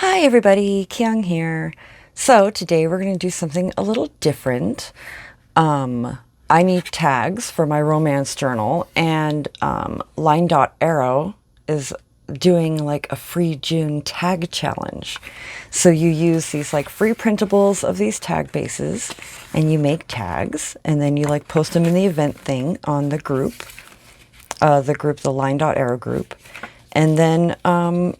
Hi everybody, Kyung here. So today we're going to do something a little different. I need tags for my romance journal, and Line Dot Arrow is doing like a free June tag challenge. So you use these like free printables of these tag bases and you make tags, and then you like post them in the event thing on the group, the Line Dot Arrow group. And then,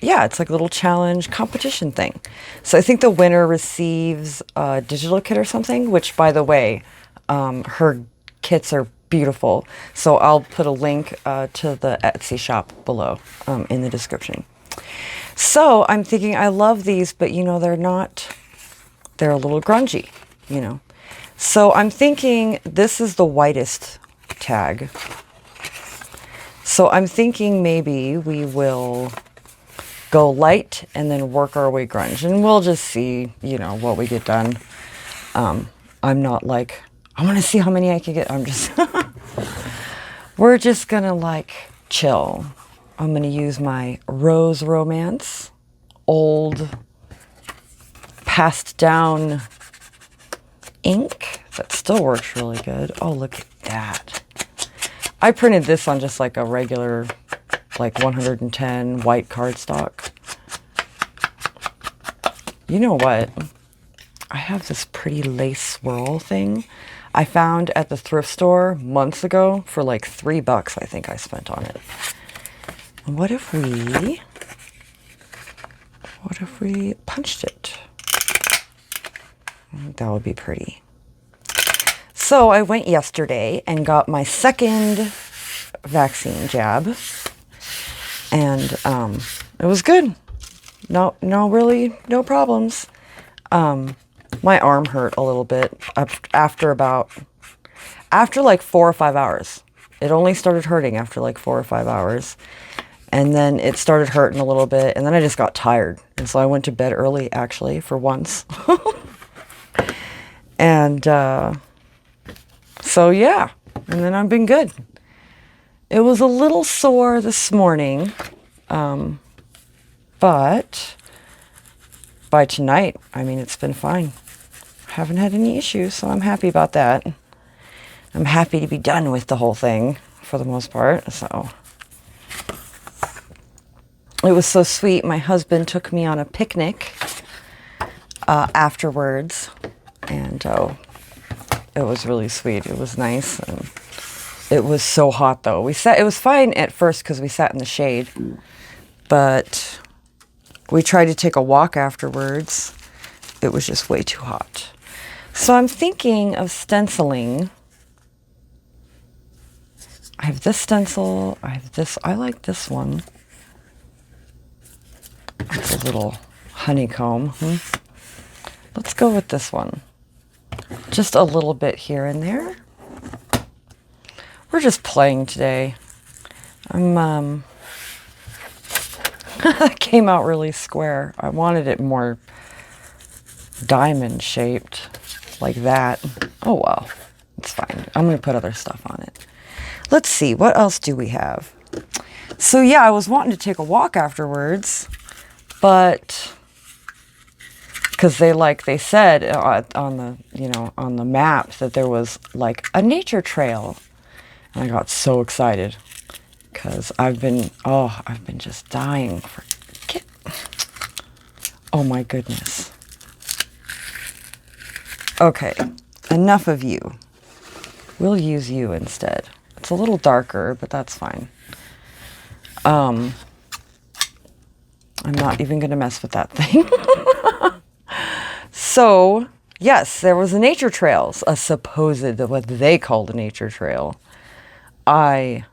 yeah, it's like a little challenge competition thing. So I think the winner receives a digital kit or something, which, by the way, her kits are beautiful. So I'll put a link to the Etsy shop below in the description. So I'm thinking I love these, but, you know, they're a little grungy, you know. So I'm thinking this is the whitest tag. So I'm thinking maybe we will go light and then work our way grunge, and we'll just see, you know, what we get done. I'm not like, I want to see how many I can get. I'm just, we're just gonna like chill. I'm gonna use my Rose Romance, old passed down ink that still works really good. Oh, look at that. I printed this on just like a regular, like 110 white cardstock. You know what? I have this pretty lace swirl thing I found at the thrift store months ago for like $3, I think I spent on it. And what if we punched it? I think that would be pretty. So I went yesterday and got my second vaccine jab, and it was good. No problems. My arm hurt a little bit after like 4 or 5 hours. It only started hurting after like 4 or 5 hours, and then it started hurting a little bit, and then I just got tired, and so I went to bed early actually for once. And so yeah, and then I've been good. It was a little sore this morning, but by tonight, I mean, it's been fine. I haven't had any issues, so I'm happy about that. I'm happy to be done with the whole thing for the most part. So it was so sweet. My husband took me on a picnic afterwards, and it was really sweet. It was nice, and it was so hot though. It was fine at first because we sat in the shade, but we tried to take a walk afterwards. It was just way too hot. So I'm thinking of stenciling. I have this stencil. I have this. I like this one. It's a little honeycomb. Let's go with this one. Just a little bit here and there. We're just playing today. It came out really square. I wanted it more diamond shaped, like that. Oh well, it's fine. I'm gonna put other stuff on it. Let's see, what else do we have? So yeah, I was wanting to take a walk afterwards, but because they said on the map that there was like a nature trail, and I got so excited because I've been just dying for oh my goodness. Okay, enough of you. We'll use you instead. It's a little darker, but that's fine. I'm not even gonna mess with that thing. So, yes, there was a nature trail, what they called a nature trail. I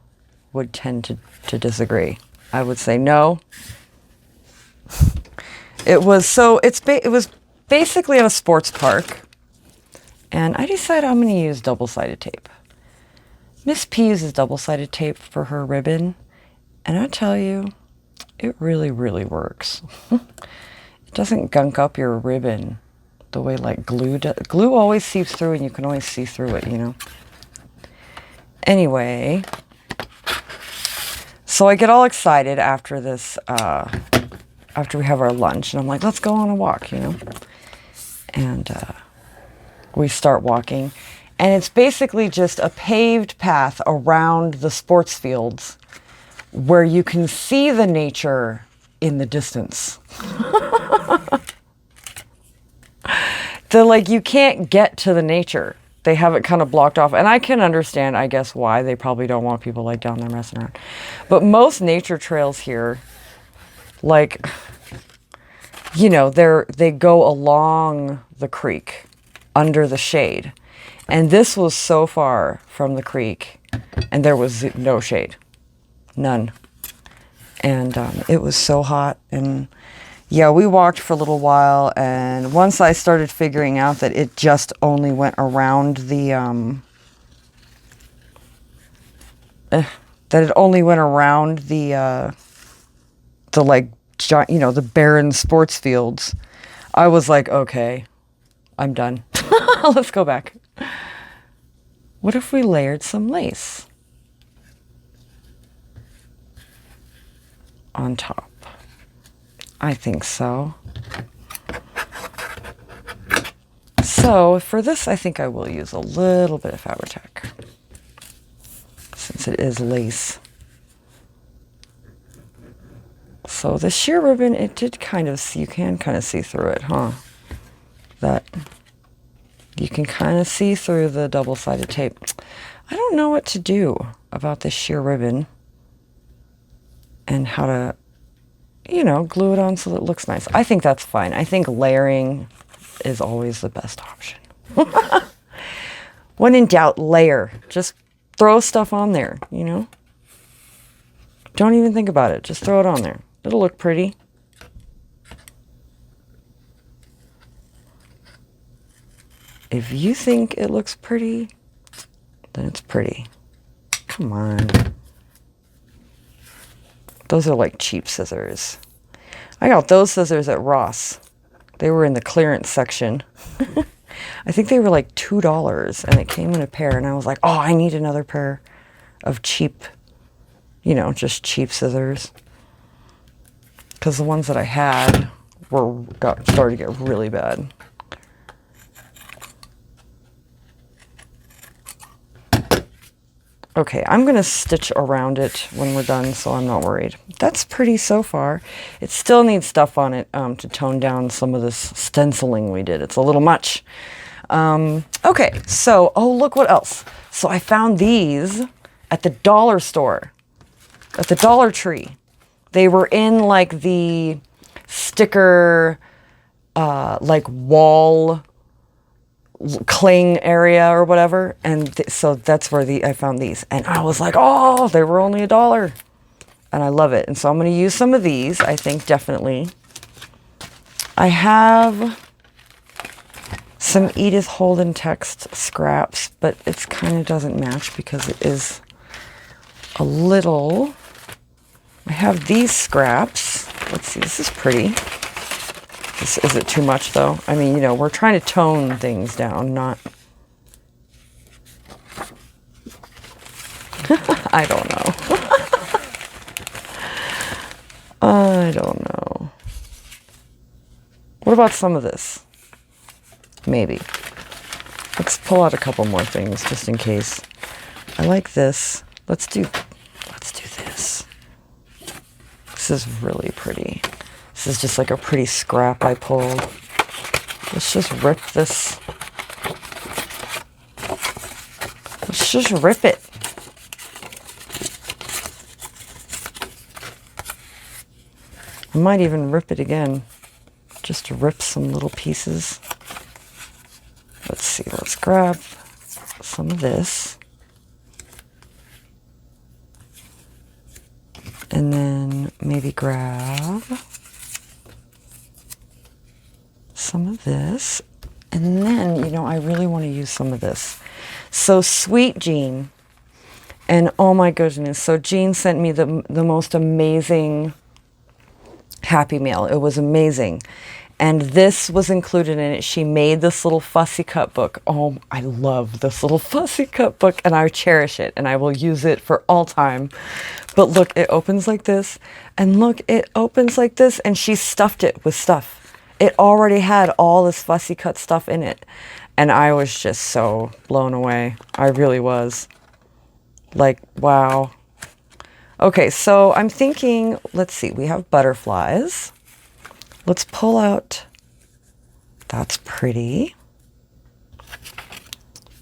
would tend to disagree. I would say no. It was basically at a sports park, and I decided I'm going to use double-sided tape. Miss P uses double-sided tape for her ribbon, and I tell you, it really, really works. It doesn't gunk up your ribbon the way like glue does. Glue always seeps through, and you can always see through it, you know. Anyway, so I get all excited after this after we have our lunch. And I'm like, let's go on a walk, you know. And we start walking. And it's basically just a paved path around the sports fields where you can see the nature in the distance. Like, you can't get to the nature. They have it kind of blocked off. And I can understand, I guess, why. They probably don't want people like down there messing around. But most nature trails here, like, you know, they go along the creek under the shade. And this was so far from the creek, and there was no shade. None. And it was so hot. And yeah, we walked for a little while, and once I started figuring out that it just only went around the like, you know, the barren sports fields, I was like, okay, I'm done. Let's go back. What if we layered some lace on top? I think so. So for this, I think I will use a little bit of Fabri-Tac, since it is lace. So the sheer ribbon, it did kind of, you can kind of see through it, huh? That you can kind of see through the double-sided tape. I don't know what to do about this sheer ribbon and how to, you know, glue it on so that it looks nice. I think that's fine. I think layering is always the best option. When in doubt, layer. Just throw stuff on there, you know? Don't even think about it. Just throw it on there. It'll look pretty. If you think it looks pretty, then it's pretty. Come on. Those are like cheap scissors. I got those scissors at Ross. They were in the clearance section. I think they were like $2, and it came in a pair, and I was like, oh, I need another pair of cheap, you know, just cheap scissors. Because the ones that I had started to get really bad. Okay, I'm going to stitch around it when we're done, so I'm not worried. That's pretty so far. It still needs stuff on it to tone down some of this stenciling we did. It's a little much. Okay, so, oh, look what else. So I found these at the dollar store, at the Dollar Tree. They were in like the sticker, like wall cling area or whatever, and so that's where I found these, and I was like, oh, they were only $1, and I love it. And so I'm going to use some of these, I think, definitely. I have some Edith Holden text scraps, but it kind of doesn't match because it is a little. I have these scraps. Let's see, this is pretty. Is it too much, though? I mean, you know, we're trying to tone things down, not... I don't know. I don't know. What about some of this? Maybe. Let's pull out a couple more things, just in case. I like this. Let's do this. This is really pretty. This is just like a pretty scrap I pulled. Let's just rip this. Let's just rip it. I might even rip it again. Just to rip some little pieces. Let's see, let's grab some of this. And then maybe grab some of this, and then, you know, I really want to use some of this. So sweet Jean, and oh my goodness, so Jean sent me the most amazing Happy Mail. It was amazing, And this was included in it. She made this little fussy cut book. Oh, I love this little fussy cut book, and I cherish it, and I will use it for all time. But look, it opens like this, and look, it opens like this, and she stuffed it with stuff. It already had all this fussy cut stuff in it, and I was just so blown away. I really was. Like, wow. Okay, so I'm thinking, let's see, we have butterflies. Let's pull out, that's pretty.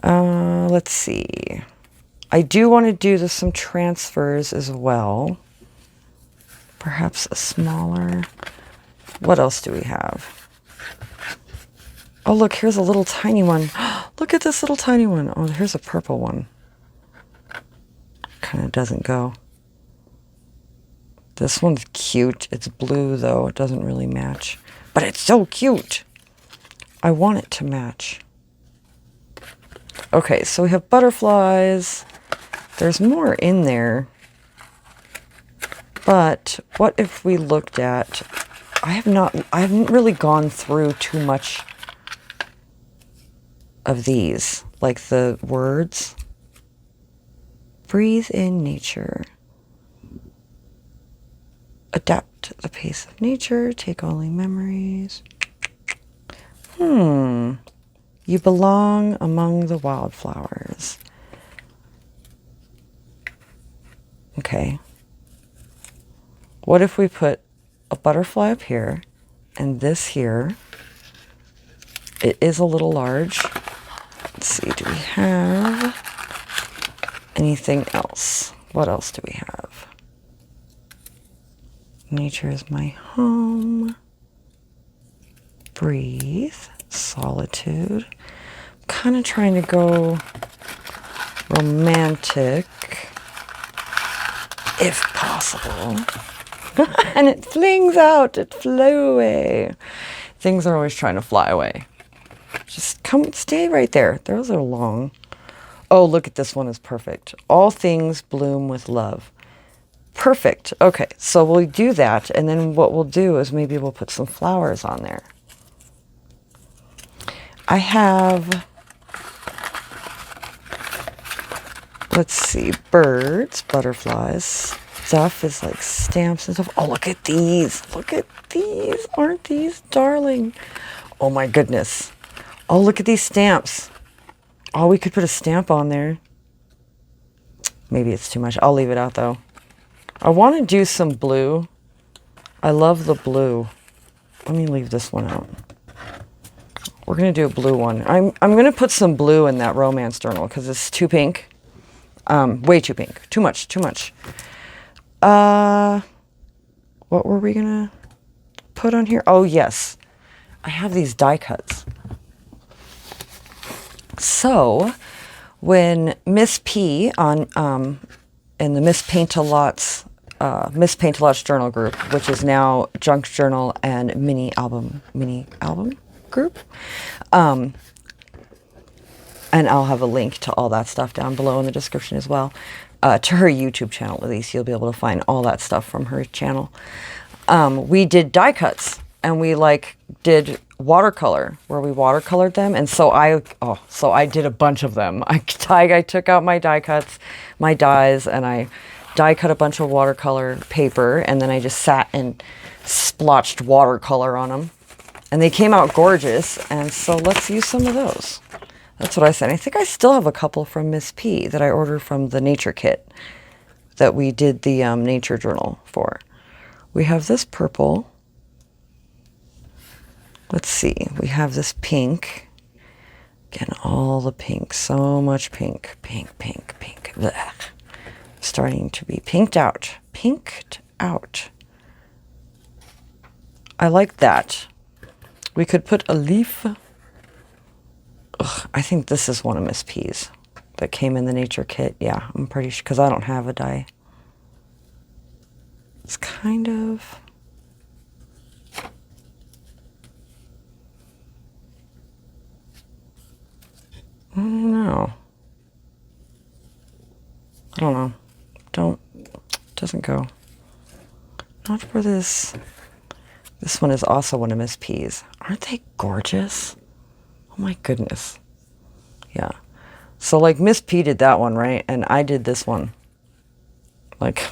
Let's see. I do want to do some transfers as well. Perhaps a smaller, what else do we have? Oh, look, here's a little tiny one. Look at this little tiny one. Oh, here's a purple one. Kind of doesn't go. This one's cute. It's blue, though. It doesn't really match. But it's so cute. I want it to match. Okay, so we have butterflies. There's more in there. But what if we looked at... I haven't really gone through too much of these. Like the words. Breathe in nature. Adapt the pace of nature, take only memories. You belong among the wildflowers. Okay. What if we put a butterfly up here and this here? It is a little large. Let's see, do we have anything else? What else do we have? Nature is my home. Breathe. Solitude. I'm kind of trying to go romantic, if possible. And it flings out. It flew away. Things are always trying to fly away. Just come, stay right there. Those are long. Oh, look at this one is perfect. All things bloom with love. Perfect. Okay, so we'll do that, and then what we'll do is maybe we'll put some flowers on there. I have, let's see, birds, butterflies. Stuff is like stamps and stuff. Oh, look at these. Look at these. Aren't these darling? Oh my goodness. Oh, look at these stamps. Oh, we could put a stamp on there. Maybe it's too much. I'll leave it out though. I want to do some blue. I love the blue. Let me leave this one out. We're going to do a blue one. I'm going to put some blue in that romance journal because it's too pink. Way too pink. Too much, too much. What were we going to put on here? Oh, yes. I have these die cuts. So, when Miss P on in the Miss Paintalot's journal group, which is now Junk Journal and mini album group, and I'll have a link to all that stuff down below in the description as well, to her YouTube channel. At least you'll be able to find all that stuff from her channel. We did die cuts, and we did watercolor, where we watercolored them. And so I did a bunch of them. I took out my die cuts, my dies, and I die cut a bunch of watercolor paper, and then I just sat and splotched watercolor on them. And they came out gorgeous, and so let's use some of those. That's what I said. I think I still have a couple from Miss P that I ordered from the Nature Kit that we did the Nature Journal for. We have this purple. Let's see. We have this pink. Again, all the pink. So much pink. Pink, pink, pink. Blech. Starting to be pinked out. Pinked out. I like that. We could put a leaf. Ugh, I think this is one of Miss P's that came in the Nature Kit. Yeah, I'm pretty sure, because I don't have a die. It's kind of... I don't know. I don't know. Doesn't go. Not for this. This one is also one of Miss P's. Aren't they gorgeous? Oh my goodness. Yeah. So like Miss P did that one, right? And I did this one. Like,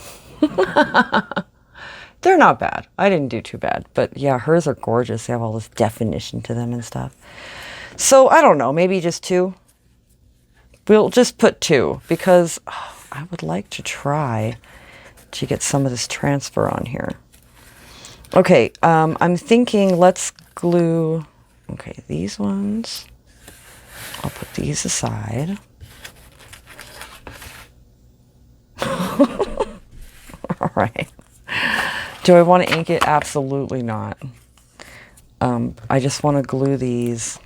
they're not bad. I didn't do too bad. But yeah, hers are gorgeous. They have all this definition to them and stuff. So I don't know, maybe just 2. We'll just put 2 because I would like to try to get some of this transfer on here. Okay, I'm thinking let's glue, okay, these ones. I'll put these aside. All right. Do I want to ink it? Absolutely not. I just want to glue these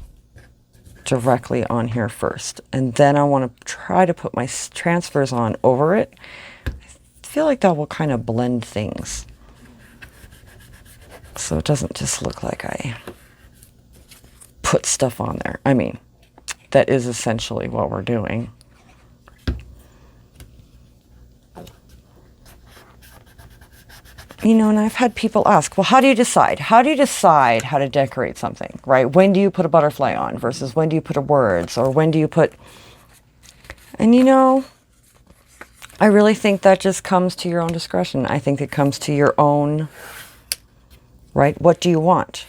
directly on here first. And then I want to try to put my transfers on over it. I feel like that will kind of blend things. So it doesn't just look like I put stuff on there. I mean, that is essentially what we're doing. You know, and I've had people ask, well, how do you decide? How do you decide how to decorate something, right? When do you put a butterfly on versus when do you put a words, or when do you put... And you know, I really think that just comes to your own discretion. I think it comes to your own... Right? What do you want?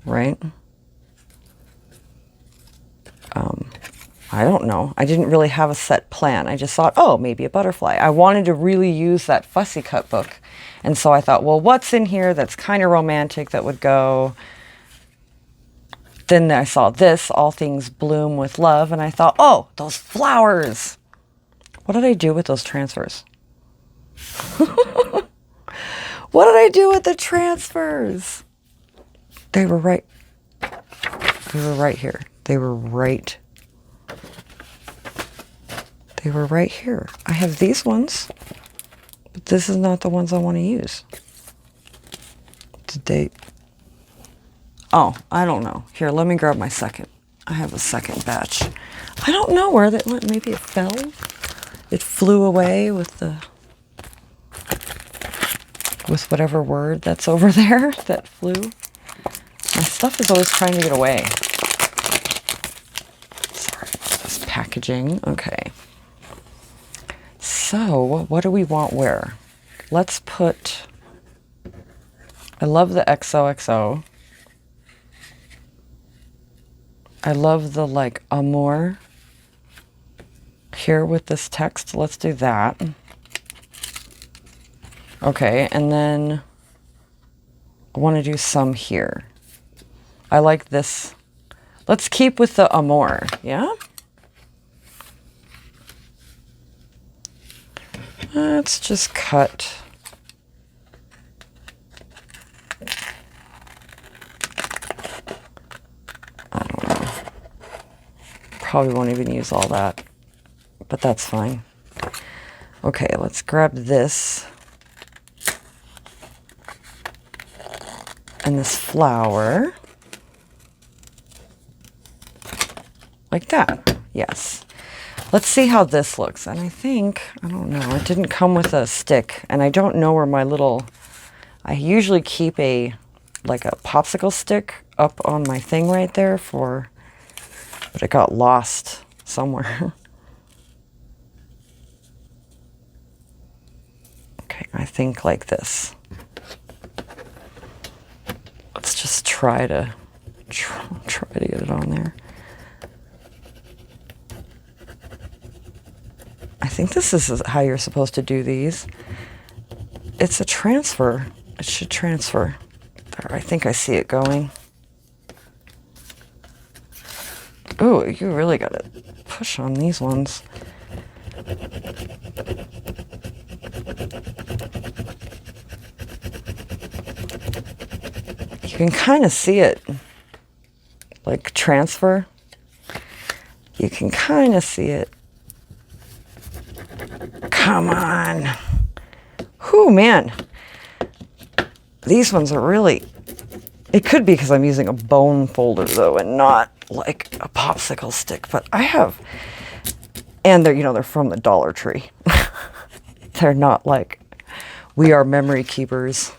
Right? I don't know. I didn't really have a set plan. I just thought, oh, maybe a butterfly. I wanted to really use that fussy cut book. And so I thought, well, what's in here that's kind of romantic that would go? Then I saw this, All Things Bloom with Love. And I thought, oh, those flowers. What did I do with those transfers? What did I do with the transfers? They were right. They were right here. They were right. They were right here. I have these ones, but this is not the ones I want to use. Did they? Oh, I don't know. Here, let me grab my second. I have a second batch. I don't know where that went. Maybe it fell. It flew away with the... with whatever word that's over there that flew. My stuff is always trying to get away. Sorry about this packaging. Okay. So, what do we want where? Let's put... I love the XOXO. I love the, like, amour here with this text. Let's do that. Okay, and then I want to do some here. I like this. Let's keep with the amour, yeah? Let's just cut. I don't know. Probably won't even use all that, but that's fine. Okay, let's grab this. And this flower. Like that. Yes. Let's see how this looks. And I think, I don't know, it didn't come with a stick. And I don't know where my little, I usually keep a, like a popsicle stick up on my thing right there for, but it got lost somewhere. Okay, I think like this. Let's just try to get it on there. I think this is how you're supposed to do these. It's a transfer. It should transfer. There, I think I see it going. Oh, you really got to push on these ones. You can kind of see it, like transfer. You can kind of see it. Come on. Whew, man. These ones are really, it could be because I'm using a bone folder though and not like a popsicle stick, but I have, and they're, you know, they're from the Dollar Tree. They're not like, we are memory keepers.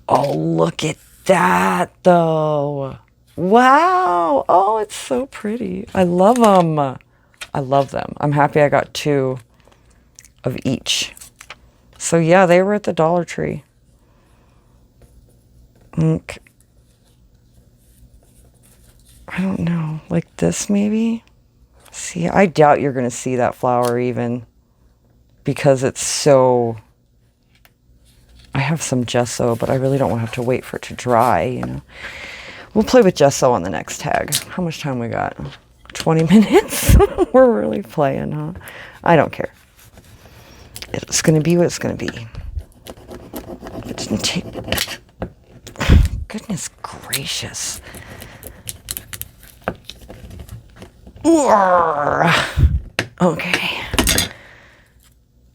Oh, look at that though. Wow. Oh, it's so pretty. I love them. I love them. I'm happy I got 2 of each. So yeah, they were at the Dollar Tree. Okay. I don't know, like this maybe? See, I doubt you're going to see that flower even because it's so... I have some gesso, but I really don't want to have to wait for it to dry, you know. We'll play with gesso on the next tag. How much time we got? 20 minutes? We're really playing, huh? I don't care. It's going to be what it's going to be. It didn't take... Goodness gracious. Okay.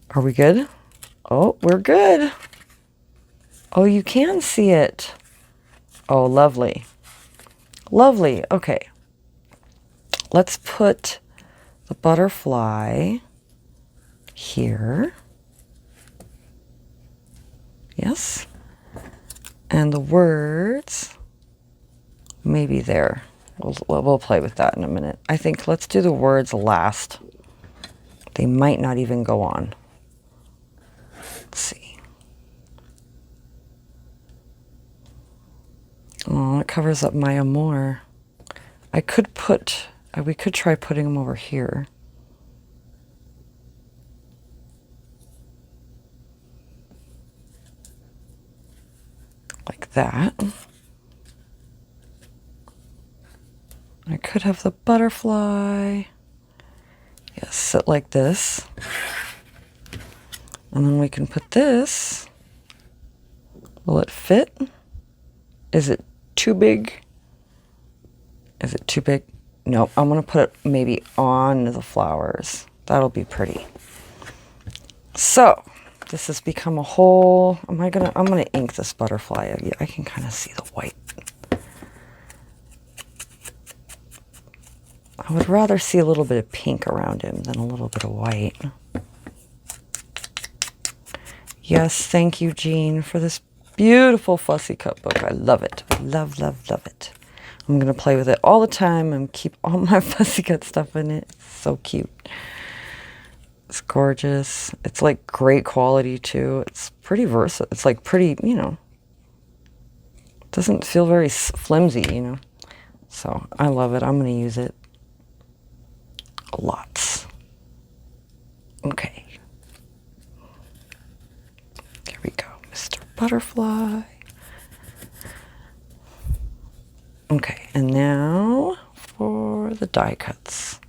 Are we good? Oh, we're good. Oh, you can see it. Oh, lovely. Lovely. Okay. Let's put the butterfly here. Yes. And the words maybe there. We'll play with that in a minute. I think let's do the words last. They might not even go on. Let's see. Oh, it covers up my amour. I could put, we could try putting them over here. Like that. I could have the butterfly. Yes, sit like this. And then we can put this. Will it fit? Is it too big? Is it too big? No, I'm going to put it maybe on the flowers. That'll be pretty. So, this has become a whole... I'm going to ink this butterfly. Yeah, I can kind of see the white. I would rather see a little bit of pink around him than a little bit of white. Yes, thank you, Jean, for this beautiful fussy cut book. I love it. I love, love, love it. I'm going to play with it all the time and keep all my fussy cut stuff in it. It's so cute. It's gorgeous. It's like great quality too. It's pretty versatile. It's like pretty, you know, it doesn't feel very flimsy, you know. So I love it. I'm going to use it lots. Okay. Here we go, Mr. Butterfly. Okay, and now for the die cuts.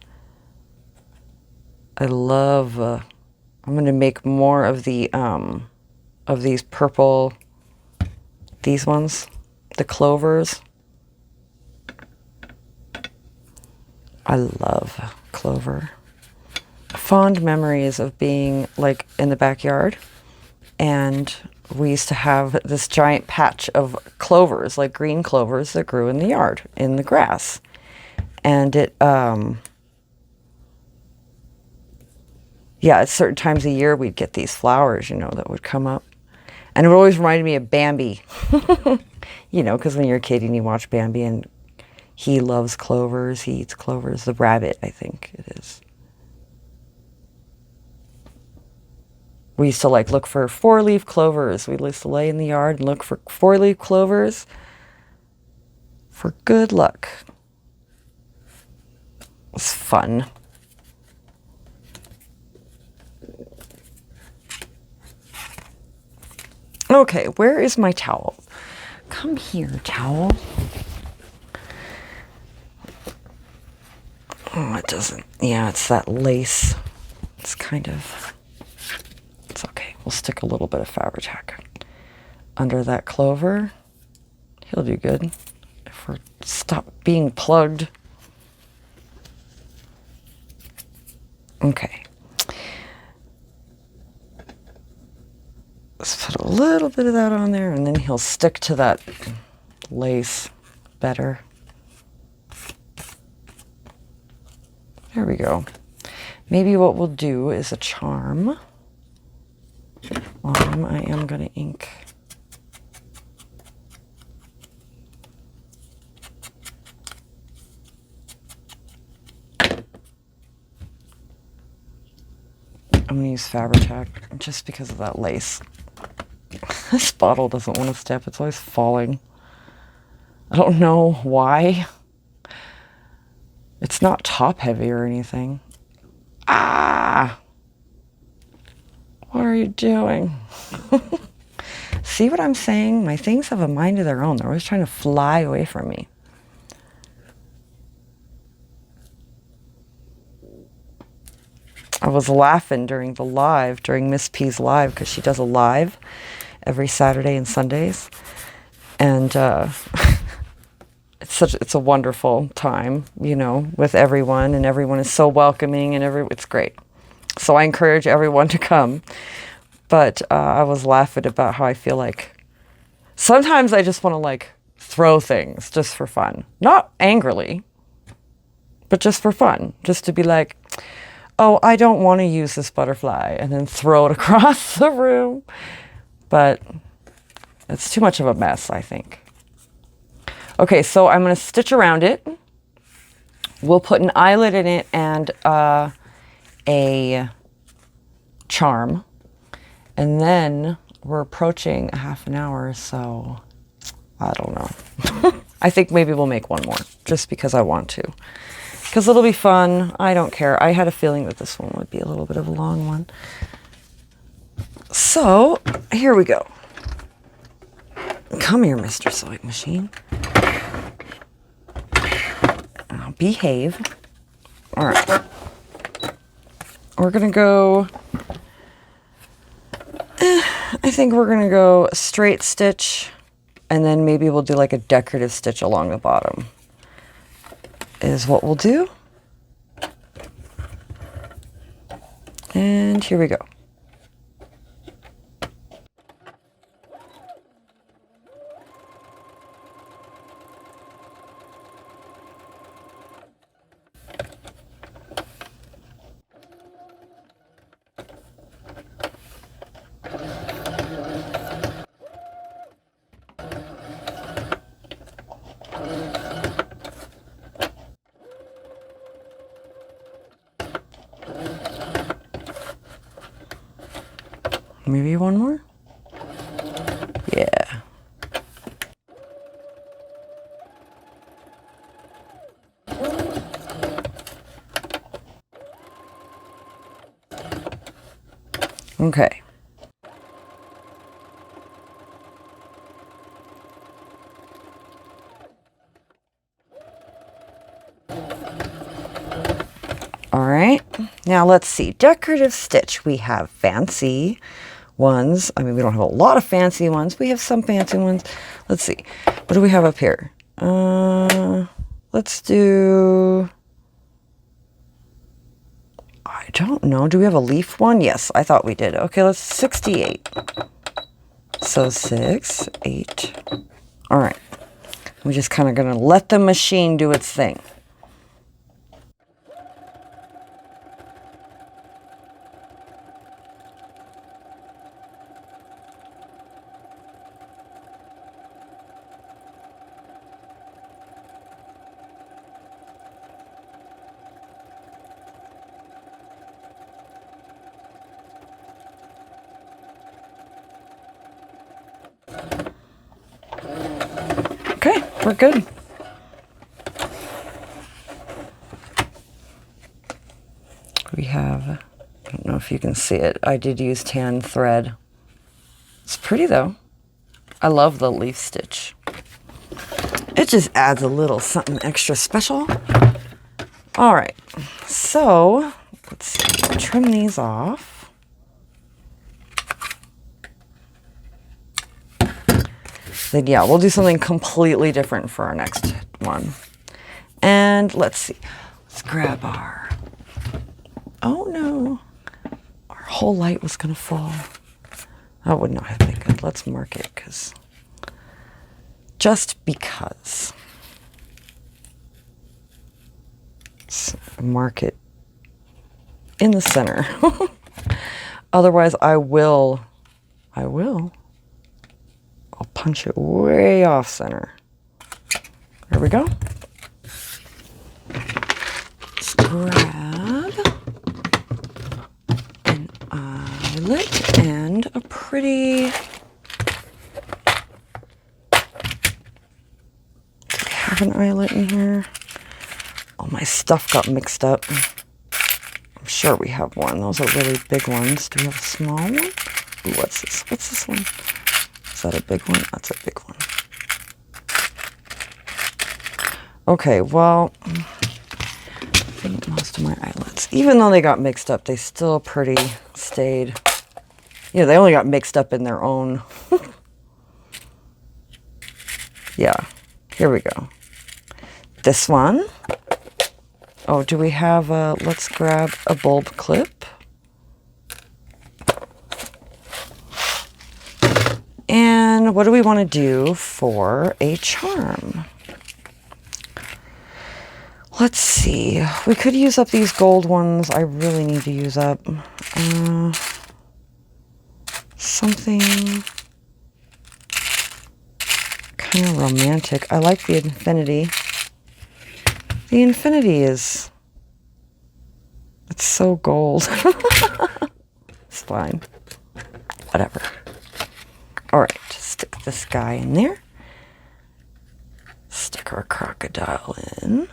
I love, I'm going to make more of these purple, these ones, the clovers. I love clover. Fond memories of being like in the backyard, and we used to have this giant patch of clovers, like green clovers that grew in the yard, in the grass. And it, yeah, at certain times of year, we'd get these flowers, you know, that would come up. And it always reminded me of Bambi. You know, because when you're a kid and you watch Bambi and he loves clovers, he eats clovers. The rabbit, I think it is. We used to like look for 4-leaf clovers. We used to lay in the yard and look for 4-leaf clovers for good luck. It was fun. Okay, where is my towel? Come here, towel. Oh, it doesn't. Yeah, it's that lace. It's kind of... It's okay. We'll stick a little bit of Fabri-Tac under that clover. He'll do good if we stop being plugged. Okay. Let's put a little bit of that on there, and then he'll stick to that lace better. There we go. Maybe what we'll do is a charm. I am going to ink I'm going to use Fabri-Tac just because of that lace. This bottle doesn't want to step. It's always falling. I don't know why. It's not top heavy or anything. Ah! What are you doing? See what I'm saying? My things have a mind of their own. They're always trying to fly away from me. I was laughing during the live, during Miss P's live, because she does a live every Saturday and Sundays. And it's a wonderful time, you know, with everyone, and everyone is so welcoming, and it's great. So I encourage everyone to come. But I was laughing about how I feel like sometimes I just want to like throw things just for fun. Not angrily, but just for fun. Just to be like, oh, I don't want to use this butterfly, and then throw it across the room. But it's too much of a mess, I think. Okay, so I'm going to stitch around it. We'll put an eyelet in it and a charm. And then we're approaching a half an hour, so I don't know. I think maybe we'll make one more, just because I want to. Because it'll be fun. I don't care. I had a feeling that this one would be a little bit of a long one. So, here we go. Come here, Mr. Sewing Machine. Now, behave. All right. We're going to go... I think we're going to go straight stitch, and then maybe we'll do like a decorative stitch along the bottom is what we'll do. And here we go. Maybe one more? Yeah. Okay. All right. Now let's see. Decorative stitch. We have fancy ones. I mean, we don't have a lot of fancy ones. We have some fancy ones. Let's see. What do we have up here? Let's do... I don't know. Do we have a leaf one? Yes, I thought we did. Okay, let's 68. So 6, 8. All right. We're just kind of going to let the machine do its thing. Okay, we're good. We have, I don't know if you can see it, I did use tan thread. It's pretty though. I love the leaf stitch. It just adds a little something extra special. All right, so let's see, trim these off. Then yeah, we'll do something completely different for our next one. And let's see, let's grab our, oh no, our whole light was gonna fall. That would not have been good. Let's mark it, just because. Let's mark it in the center. Otherwise I'll punch it way off center. There we go. Let's grab an eyelet and a pretty... Do I have an eyelet in here? Oh, my stuff got mixed up. I'm sure we have one. Those are really big ones. Do we have a small one? Ooh, what's this? What's this one? Is that a big one? That's a big one. Okay, well, I think most of my eyelets, even though they got mixed up, they still pretty stayed. Yeah, they only got mixed up in their own. Yeah, here we go. This one. Oh, do we have a, let's grab a bulb clip. And what do we want to do for a charm? Let's see. We could use up these gold ones. I really need to use up something kind of romantic. I like the infinity. The infinity is, it's so gold. It's fine. Whatever. All right, stick this guy in there. Stick our crocodile in.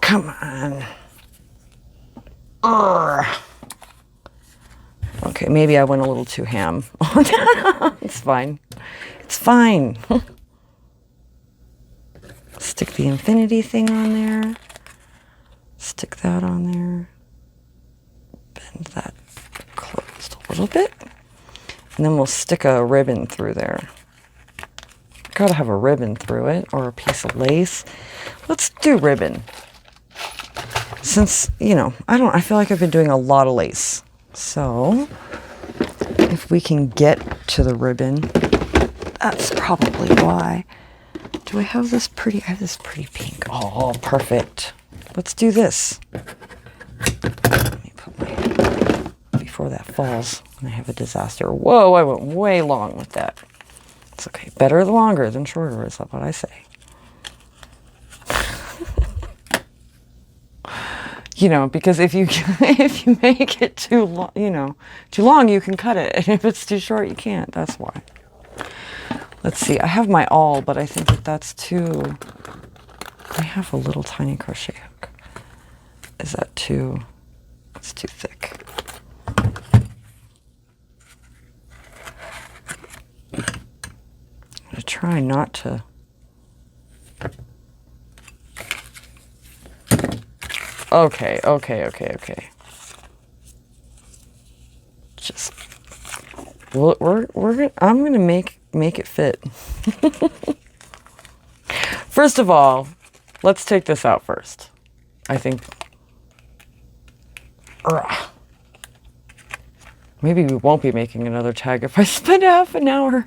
Come on. Urgh. Okay, maybe I went a little too ham. It's fine. It's fine. Stick the infinity thing on there. Stick that on there. Bend that closed a little bit. And then we'll stick a ribbon through there. Gotta have a ribbon through it, or a piece of lace. Let's do ribbon. Since, you know, I feel like I've been doing a lot of lace. So, if we can get to the ribbon, that's probably why. Do I have this pretty, I have this pretty pink. Oh, perfect. Let's do this. Let me put my, before that falls, and I have a disaster. Whoa, I went way long with that. It's okay. Better longer than shorter is what I say. You know, because if you make it too long, you know, too long, you can cut it. And if it's too short, you can't. That's why. Let's see. I have my awl, but I think that that's too... I have a little tiny crochet hook. Is that too... It's too thick. I'm going to try not to... Okay. Just... Well, I'm going to make it fit. First of all, let's take this out first. I think... Maybe we won't be making another tag if I spend half an hour.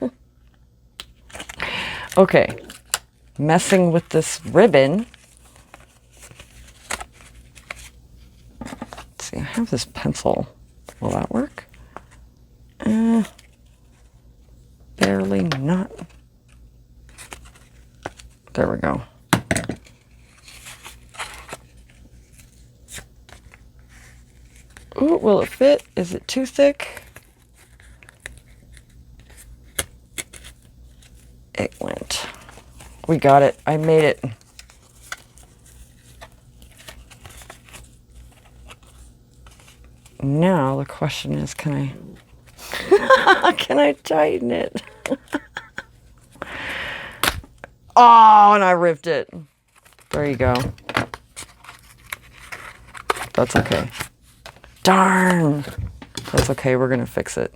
Okay. Messing with this ribbon. Let's see, I have this pencil. Will that work? Barely not. There we go. Ooh, will it fit? Is it too thick? It went. We got it. I made it. Now the question is, can I can I tighten it? Oh, and I ripped it. There you go. That's okay. Darn. That's okay. We're going to fix it.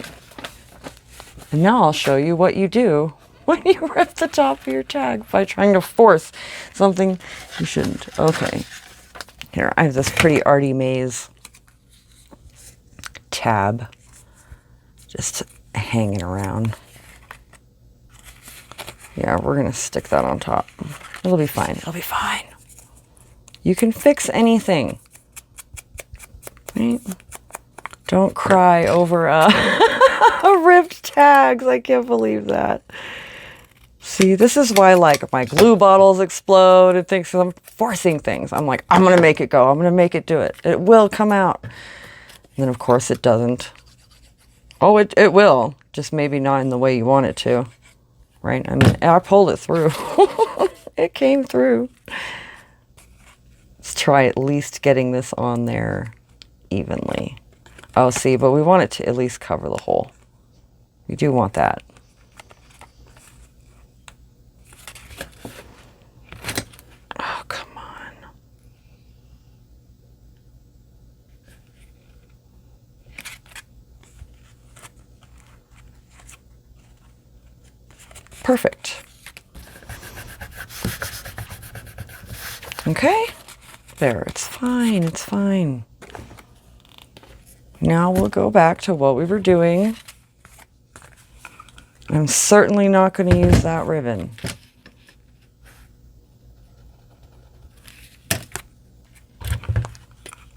And now I'll show you what you do when you rip the top of your tag by trying to force something you shouldn't. Okay. Here, I have this pretty Artie Maze tab just hanging around. Yeah, we're going to stick that on top. It'll be fine. It'll be fine. You can fix anything. Right? Don't cry over ripped tags. I can't believe that. See, this is why like my glue bottles explode and things. I'm forcing things. I'm like, I'm going to make it go. I'm going to make it do it. It will come out. And then of course it doesn't. Oh, it will. Just maybe not in the way you want it to. Right? I mean, I pulled it through. It came through. Let's try at least getting this on there evenly. Oh, see, but we want it to at least cover the hole. We do want that. Oh, come on. Perfect. Okay. There, it's fine, it's fine. Now we'll go back to what we were doing. I'm certainly not going to use that ribbon.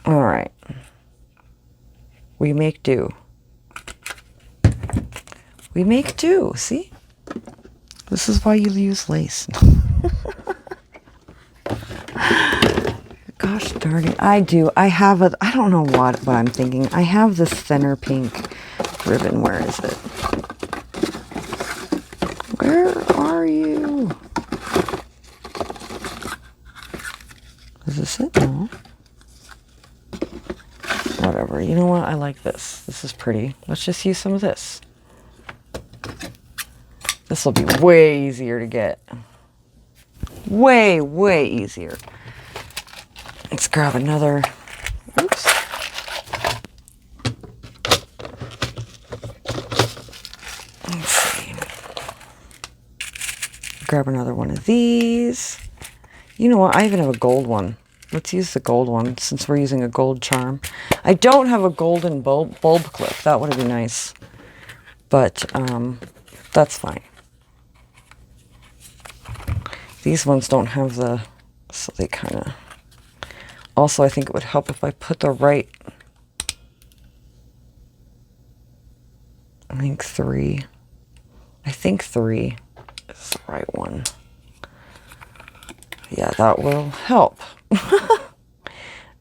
All right. We make do. We make do, see? This is why you use lace. Gosh darn it. I do. I have a, I don't know what I'm thinking. I have this thinner pink ribbon. Where is it? Where are you? Is this it? No. Whatever. You know what? I like this. This is pretty. Let's just use some of this. This will be way easier to get. Way, way easier. Let's grab another. Oops. Let's see. Grab another one of these. You know what? I even have a gold one. Let's use the gold one since we're using a gold charm. I don't have a golden bulb clip. That would be nice. But that's fine. These ones don't have the, so they kind of, also I think it would help if I put the right, I think three is the right one. Yeah, that will help.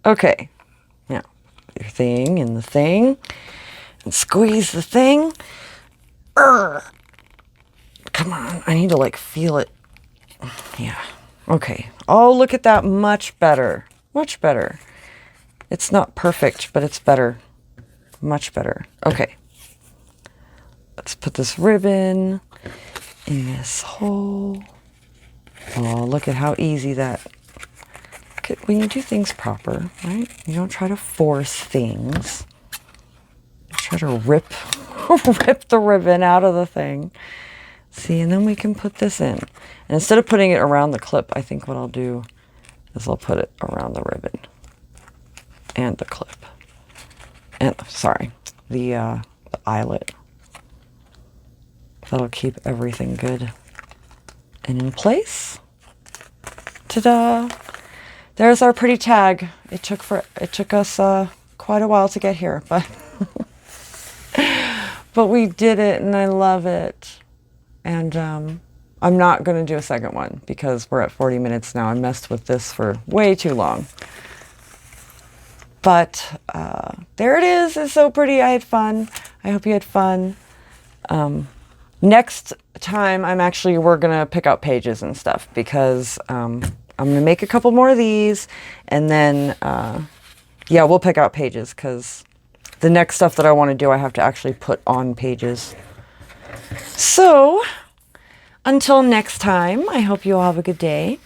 Okay, now your thing and the thing, and squeeze the thing. Urgh. Come on, I need to like feel it. Yeah, okay. Oh, look at that, much better, much better. It's not perfect, but it's better, much better. Okay, let's put this ribbon in this hole. Oh, look at how easy that, when you do things proper, right? You don't try to force things. You try to rip the ribbon out of the thing. See, and then we can put this in. And instead of putting it around the clip, I think what I'll do is I'll put it around the ribbon and the clip. And, sorry, the eyelet. That'll keep everything good and in place. Ta-da! There's our pretty tag. It took us quite a while to get here, but but we did it, and I love it. And I'm not going to do a second one because we're at 40 minutes now. I messed with this for way too long. But there it is. It's so pretty. I had fun. I hope you had fun. Next time, we're going to pick out pages and stuff because I'm going to make a couple more of these. And then, yeah, we'll pick out pages because the next stuff that I want to do, I have to actually put on pages. So, until next time, I hope you all have a good day.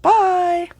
Bye!